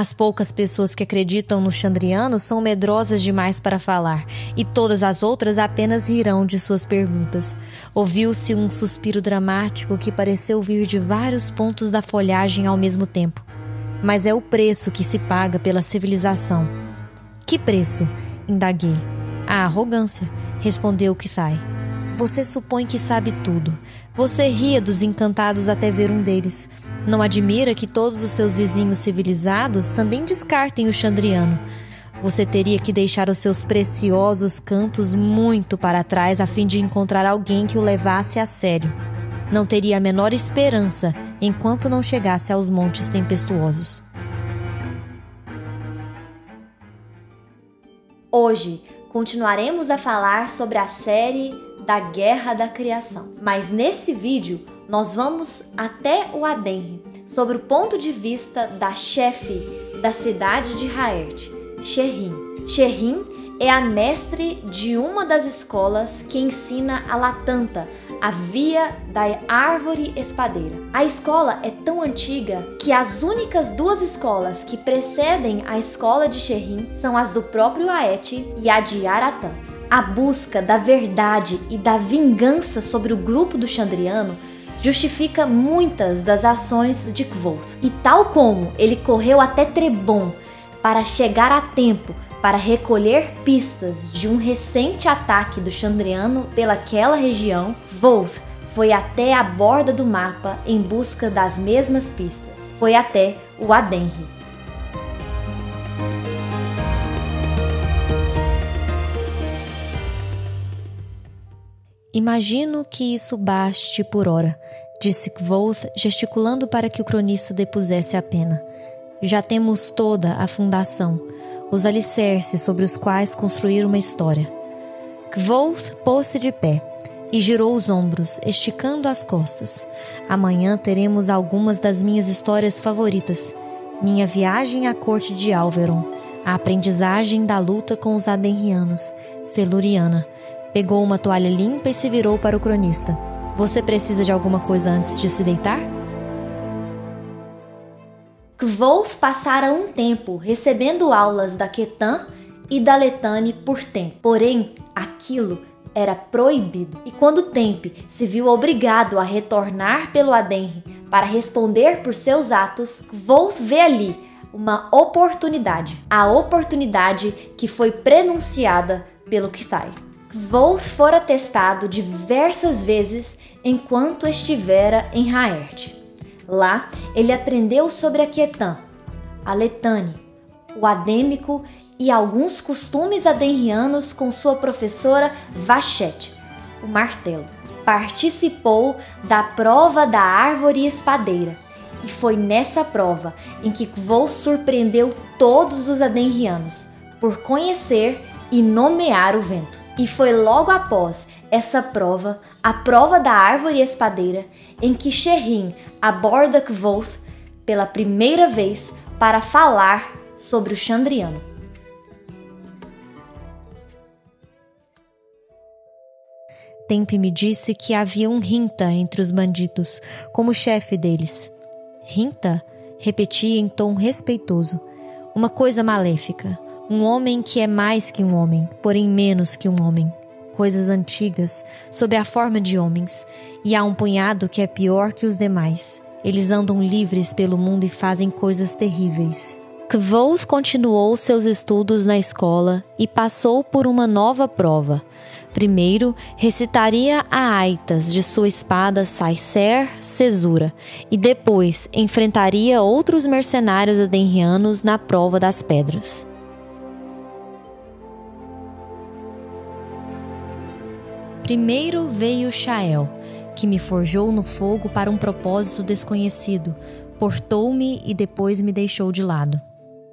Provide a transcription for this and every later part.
As poucas pessoas que acreditam no Chandriano são medrosas demais para falar, e todas as outras apenas rirão de suas perguntas. Ouviu-se um suspiro dramático que pareceu vir de vários pontos da folhagem ao mesmo tempo. Mas é o preço que se paga pela civilização. Que preço? Indaguei. A arrogância, respondeu Kithai. Você supõe que sabe tudo. Você ria dos encantados até ver um deles. Não admira que todos os seus vizinhos civilizados também descartem o Chandriano. Você teria que deixar os seus preciosos cantos muito para trás a fim de encontrar alguém que o levasse a sério. Não teria a menor esperança enquanto não chegasse aos montes tempestuosos. Hoje continuaremos a falar sobre a série da Guerra da Criação. Mas nesse vídeo nós vamos até o Adenri, sobre o ponto de vista da chefe da cidade de Haert, Shirhin. Shirhin é a mestre de uma das escolas que ensina a Latanta, a via da árvore espadeira. A escola é tão antiga que as únicas duas escolas que precedem a escola de Shirhin são as do próprio Aet e a de Aratã. A busca da verdade e da vingança sobre o grupo do Chandriano justifica muitas das ações de Kvothe. E tal como ele correu até Trebon para chegar a tempo para recolher pistas de um recente ataque do Chandriano pelaquela região, Kvothe foi até a borda do mapa em busca das mesmas pistas. Foi até o Adenri. Imagino que isso baste por hora, disse Kvothe, gesticulando para que o cronista depusesse a pena. Já temos toda a fundação, os alicerces sobre os quais construir uma história. Kvothe pôs-se de pé e girou os ombros, esticando as costas. Amanhã teremos algumas das minhas histórias favoritas. Minha viagem à corte de Alveron, a aprendizagem da luta com os Adenrianos, Feluriana. Pegou uma toalha limpa e se virou para o cronista. Você precisa de alguma coisa antes de se deitar? Kvothe passara um tempo recebendo aulas da Ketã e da Letane por tempo. Porém, aquilo era proibido. E quando Tempe se viu obrigado a retornar pelo Adenri para responder por seus atos, Kvothe vê ali uma oportunidade. A oportunidade que foi prenunciada pelo Kithai. Kvothe fora testado diversas vezes enquanto estivera em Haert. Lá, ele aprendeu sobre a Ketã, a Letane, o Adêmico e alguns costumes adenrianos com sua professora Vasheth, o martelo. Participou da prova da árvore espadeira e foi nessa prova em que Kvothe surpreendeu todos os adenrianos por conhecer e nomear o vento. E foi logo após essa prova, a prova da árvore espadeira, em que Shirhin aborda Kvothe pela primeira vez para falar sobre o Chandriano. Tempe me disse que havia um Rinta entre os bandidos, como chefe deles. Rinta? Repeti em tom respeitoso. Uma coisa maléfica. Um homem que é mais que um homem, porém menos que um homem. Coisas antigas, sob a forma de homens. E há um punhado que é pior que os demais. Eles andam livres pelo mundo e fazem coisas terríveis. Kvothe continuou seus estudos na escola e passou por uma nova prova. Primeiro, recitaria a aitas de sua espada Saiser Cesura e depois enfrentaria outros mercenários adenrianos na prova das pedras. Primeiro veio Shael, que me forjou no fogo para um propósito desconhecido, portou-me e depois me deixou de lado.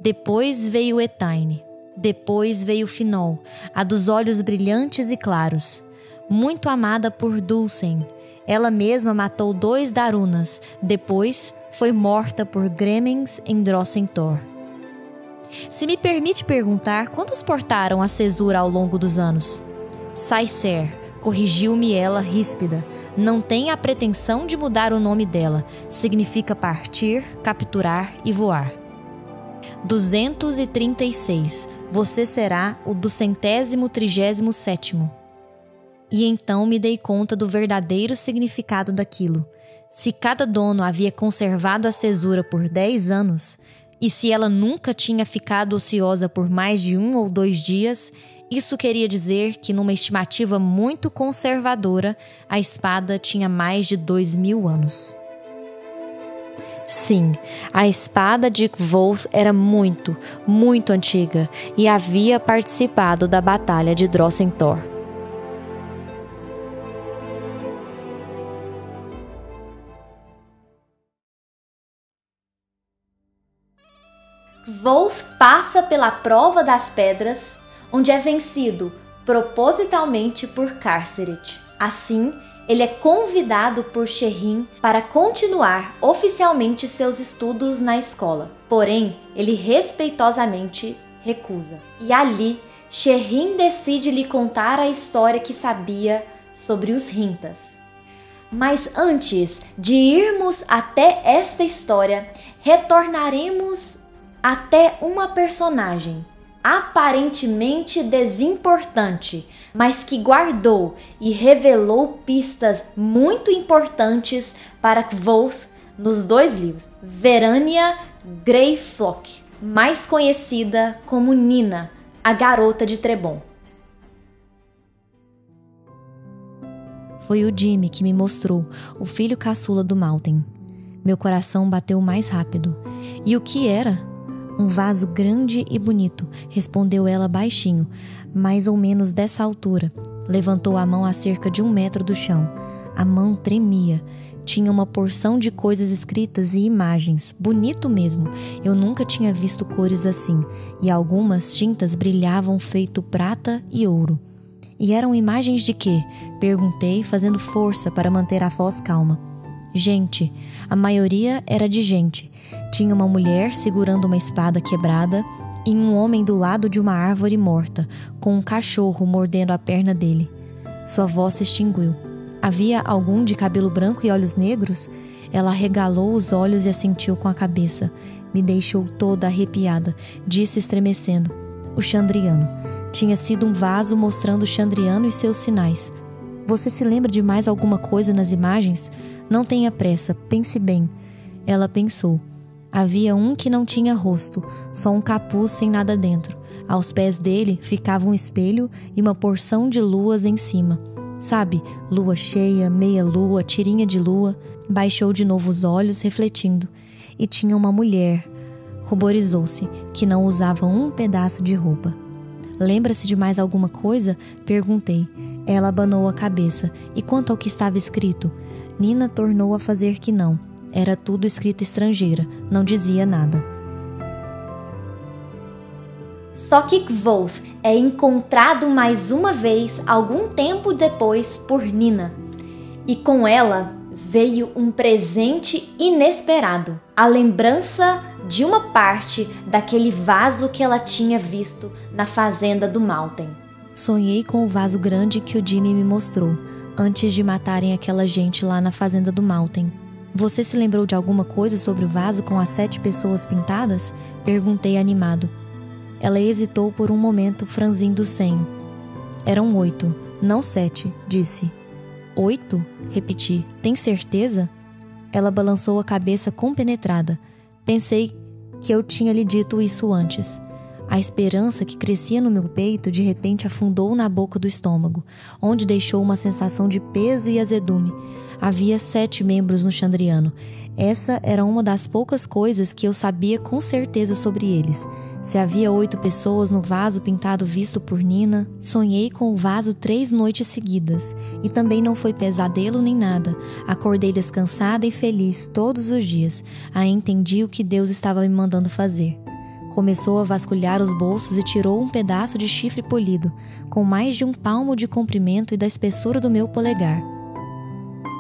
Depois veio Etaine. Depois veio Finol, a dos olhos brilhantes e claros. Muito amada por Dulcen, ela mesma matou 2 Darunas, depois foi morta por Gremens em Drossentor. Se me permite perguntar, quantos portaram a cesura ao longo dos anos? Saiser, corrigiu-me ela ríspida. Não tem a pretensão de mudar o nome dela. Significa partir, capturar e voar. 236. Você será o 237º. E então me dei conta do verdadeiro significado daquilo. Se cada dono havia conservado a cesura por 10 anos, e se ela nunca tinha ficado ociosa por mais de 1 ou 2 dias, isso queria dizer que, numa estimativa muito conservadora, a espada tinha mais de 2000 anos. Sim, a espada de Kvoth era muito, muito antiga e havia participado da Batalha de Drossentor. Kvoth passa pela prova das pedras, onde é vencido propositalmente por Carcerit. Assim, ele é convidado por Shirrin para continuar oficialmente seus estudos na escola. Porém, ele respeitosamente recusa. E ali, Shirrin decide lhe contar a história que sabia sobre os Rintas. Mas antes de irmos até esta história, retornaremos até uma personagem aparentemente desimportante, mas que guardou e revelou pistas muito importantes para Kvoth nos 2 livros. Verania Greyflock, mais conhecida como Nina, a garota de Trebon. Foi o Jimmy que me mostrou o filho caçula do Malten. Meu coração bateu mais rápido. E o que era? Um vaso grande e bonito, respondeu ela baixinho, mais ou menos dessa altura. Levantou a mão a cerca de 1 metro do chão. A mão tremia. Tinha uma porção de coisas escritas e imagens. Bonito mesmo. Eu nunca tinha visto cores assim. E algumas tintas brilhavam feito prata e ouro. E eram imagens de quê? Perguntei, fazendo força para manter a voz calma. Gente. A maioria era de gente. Tinha uma mulher segurando uma espada quebrada e um homem do lado de uma árvore morta, com um cachorro mordendo a perna dele. Sua voz se extinguiu. Havia algum de cabelo branco e olhos negros? Ela arregalou os olhos e assentiu com a cabeça. Me deixou toda arrepiada, disse estremecendo. O Chandriano. Tinha sido um vaso mostrando o Chandriano e seus sinais. Você se lembra de mais alguma coisa nas imagens? Não tenha pressa, pense bem. Ela pensou. Havia um que não tinha rosto, só um capuz sem nada dentro. Aos pés dele ficava um espelho e uma porção de luas em cima. Sabe, lua cheia, meia lua, tirinha de lua. Baixou de novo os olhos, refletindo. E tinha uma mulher. Ruborizou-se, que não usava um pedaço de roupa. Lembra-se de mais alguma coisa? Perguntei. Ela abanou a cabeça. E quanto ao que estava escrito? Nina tornou a fazer que não. Era tudo escrita estrangeira, não dizia nada. Só que Kvoth é encontrado mais uma vez algum tempo depois por Nina. E com ela veio um presente inesperado. A lembrança de uma parte daquele vaso que ela tinha visto na fazenda do Malten. Sonhei com o vaso grande que o Jimmy me mostrou, antes de matarem aquela gente lá na fazenda do Malten. Você se lembrou de alguma coisa sobre o vaso com as 7 pessoas pintadas? Perguntei animado. Ela hesitou por um momento, franzindo o senho. Eram 8, não 7, disse. 8? Repeti. Tem certeza? Ela balançou a cabeça compenetrada. Pensei que eu tinha lhe dito isso antes. A esperança que crescia no meu peito de repente afundou na boca do estômago, onde deixou uma sensação de peso e azedume. Havia 7 membros no Chandriano. Essa era uma das poucas coisas que eu sabia com certeza sobre eles. Se havia 8 pessoas no vaso pintado visto por Nina, sonhei com o vaso 3 noites seguidas. E também não foi pesadelo nem nada. Acordei descansada e feliz todos os dias. Aí entendi o que Deus estava me mandando fazer. Começou a vasculhar os bolsos e tirou um pedaço de chifre polido, com mais de 1 palmo de comprimento e da espessura do meu polegar.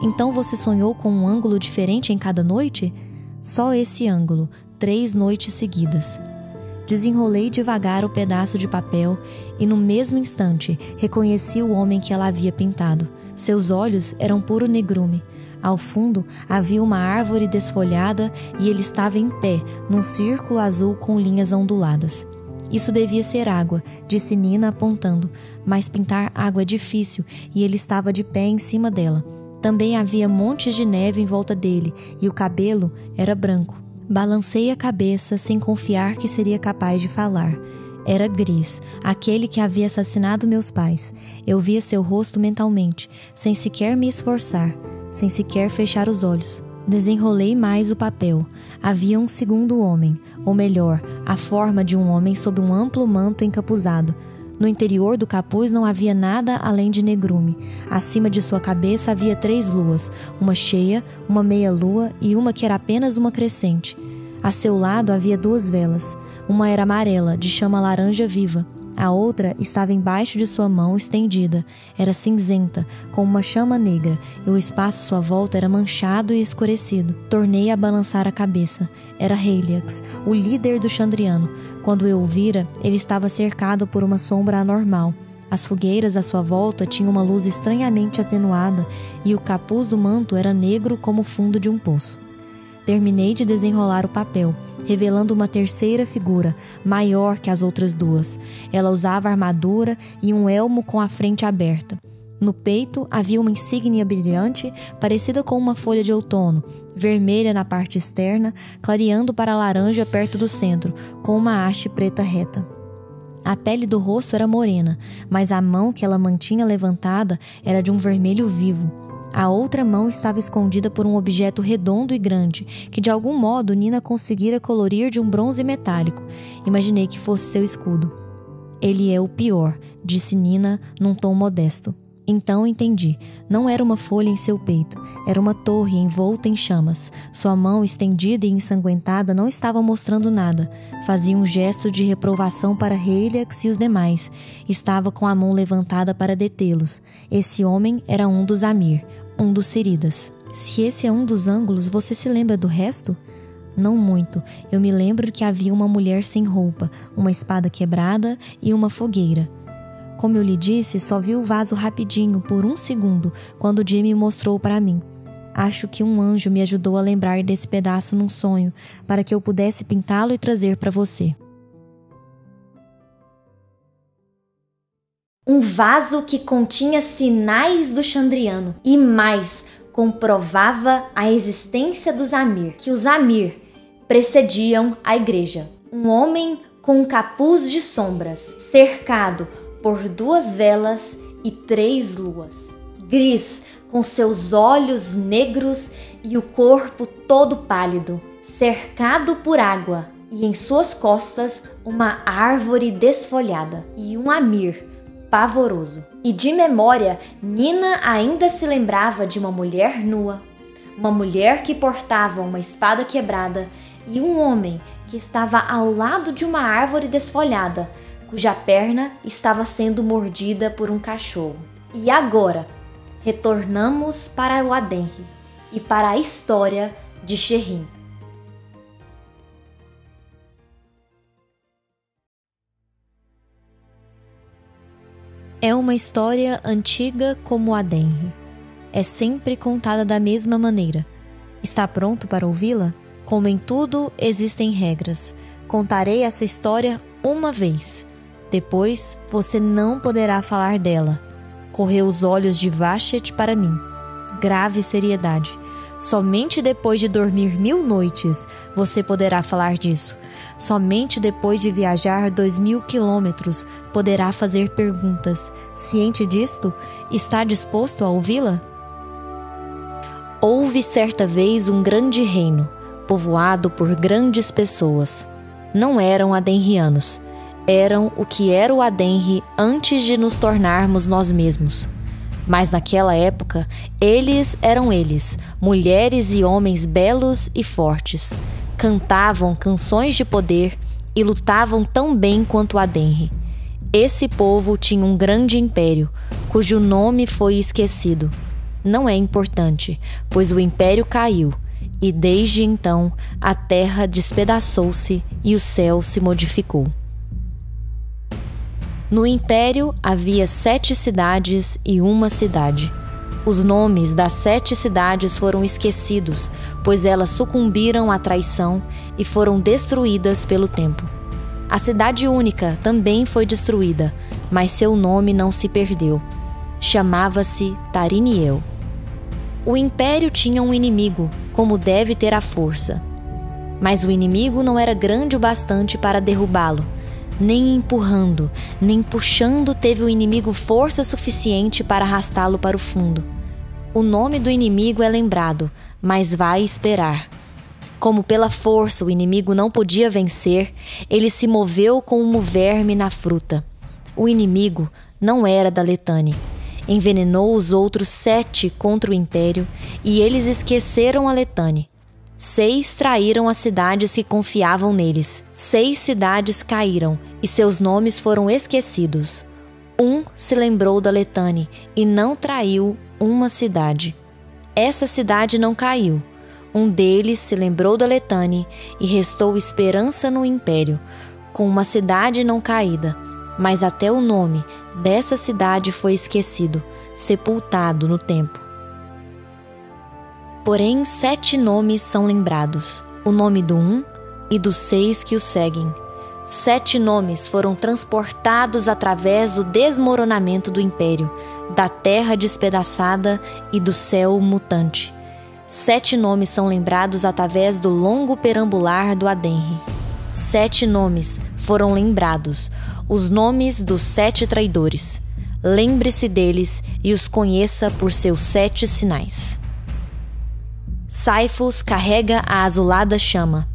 Então você sonhou com um ângulo diferente em cada noite? Só esse ângulo, 3 noites seguidas. Desenrolei devagar o pedaço de papel e no mesmo instante reconheci o homem que ela havia pintado. Seus olhos eram puro negrume. Ao fundo havia uma árvore desfolhada e ele estava em pé, num círculo azul com linhas onduladas. Isso devia ser água, disse Nina apontando, mas pintar água é difícil e ele estava de pé em cima dela. Também havia montes de neve em volta dele e o cabelo era branco. Balancei a cabeça sem confiar que seria capaz de falar. Era Gris, aquele que havia assassinado meus pais. Eu via seu rosto mentalmente, sem sequer me esforçar, sem sequer fechar os olhos. Desenrolei mais o papel. Havia um segundo homem, ou melhor, a forma de um homem sob um amplo manto encapuzado. No interior do capuz não havia nada além de negrume. Acima de sua cabeça havia 3 luas, uma cheia, uma meia-lua e uma que era apenas uma crescente. A seu lado havia 2 velas. Uma era amarela, de chama laranja viva. A outra estava embaixo de sua mão estendida. Era cinzenta, com uma chama negra, e o espaço à sua volta era manchado e escurecido. Tornei a balançar a cabeça. Era Heliax, o líder do Chandriano. Quando eu o vira, ele estava cercado por uma sombra anormal. As fogueiras à sua volta tinham uma luz estranhamente atenuada, e o capuz do manto era negro como o fundo de um poço. Terminei de desenrolar o papel, revelando uma terceira figura, maior que as outras 2. Ela usava armadura e um elmo com a frente aberta. No peito havia uma insígnia brilhante, parecida com uma folha de outono, vermelha na parte externa, clareando para laranja perto do centro, com uma haste preta reta. A pele do rosto era morena, mas a mão que ela mantinha levantada era de um vermelho vivo. A outra mão estava escondida por um objeto redondo e grande, que de algum modo Nina conseguira colorir de um bronze metálico. Imaginei que fosse seu escudo. Ele é o pior, disse Nina num tom modesto. Então entendi. Não era uma folha em seu peito. Era uma torre envolta em chamas. Sua mão estendida e ensanguentada não estava mostrando nada. Fazia um gesto de reprovação para Heliax e os demais. Estava com a mão levantada para detê-los. Esse homem era um dos Amir, um dos Ciridas. Se esse é um dos ângulos, você se lembra do resto? Não muito. Eu me lembro que havia uma mulher sem roupa, uma espada quebrada e uma fogueira. Como eu lhe disse, só vi o vaso rapidinho, por 1 segundo, quando Jimmy mostrou para mim. Acho que um anjo me ajudou a lembrar desse pedaço num sonho, para que eu pudesse pintá-lo e trazer para você. Um vaso que continha sinais do Chandriano e mais, comprovava a existência dos Amir, que os Amir precediam a igreja. Um homem com um capuz de sombras, cercado por 2 velas e 3 luas. Gris, com seus olhos negros e o corpo todo pálido, cercado por água, e em suas costas uma árvore desfolhada e um Amir pavoroso. E de memória, Nina ainda se lembrava de uma mulher nua, uma mulher que portava uma espada quebrada e um homem que estava ao lado de uma árvore desfolhada, cuja perna estava sendo mordida por um cachorro. E agora, retornamos para o Adenri e para a história de Shirrin. É uma história antiga como o Adenri. É sempre contada da mesma maneira. Está pronto para ouvi-la? Como em tudo, existem regras. Contarei essa história uma vez. Depois, você não poderá falar dela. Correu os olhos de Vashet para mim. Grave seriedade. Somente depois de dormir 1000 noites, você poderá falar disso. Somente depois de viajar 2000 quilômetros, poderá fazer perguntas. Ciente disto, está disposto a ouvi-la? Houve certa vez um grande reino, povoado por grandes pessoas. Não eram adenrianos. Eram o que era o Adenri antes de nos tornarmos nós mesmos. Mas naquela época, eles eram eles, mulheres e homens belos e fortes. Cantavam canções de poder e lutavam tão bem quanto o Adenri. Esse povo tinha um grande império, cujo nome foi esquecido. Não é importante, pois o império caiu, e desde então a terra despedaçou-se e o céu se modificou. No império havia 7 cidades e uma cidade. Os nomes das 7 cidades foram esquecidos, pois elas sucumbiram à traição e foram destruídas pelo tempo. A cidade única também foi destruída, mas seu nome não se perdeu. Chamava-se Tariniel. O império tinha um inimigo, como deve ter a força. Mas o inimigo não era grande o bastante para derrubá-lo. Nem empurrando, nem puxando teve o inimigo força suficiente para arrastá-lo para o fundo. O nome do inimigo é lembrado, mas vai esperar. Como pela força o inimigo não podia vencer, ele se moveu como verme na fruta. O inimigo não era da Letane. Envenenou os outros 7 contra o império, e eles esqueceram a Letane. 6 traíram as cidades que confiavam neles. 6 cidades caíram, e seus nomes foram esquecidos. 1 se lembrou da Letane, e não traiu uma cidade. Essa cidade não caiu. Um deles se lembrou da Letane, e restou esperança no império, com uma cidade não caída. Mas até o nome dessa cidade foi esquecido, sepultado no tempo. Porém, 7 nomes são lembrados, o nome do 1 e dos 6 que o seguem. 7 nomes foram transportados através do desmoronamento do império, da terra despedaçada e do céu mutante. 7 nomes são lembrados através do longo perambular do Adenri. 7 nomes foram lembrados, os nomes dos 7 traidores. Lembre-se deles e os conheça por seus 7 sinais. Saifos carrega a azulada chama.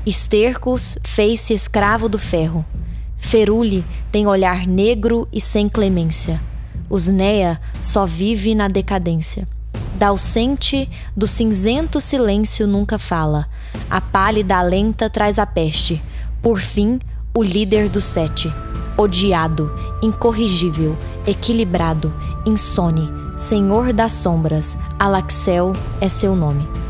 Estercos fez-se escravo do ferro. Ferule tem olhar negro e sem clemência. Usnea só vive na decadência. Dalcente do cinzento silêncio nunca fala. A pálida alenta traz a peste. Por fim, o líder dos 7. Odiado, incorrigível, equilibrado, insone, senhor das sombras, Alaxel é seu nome.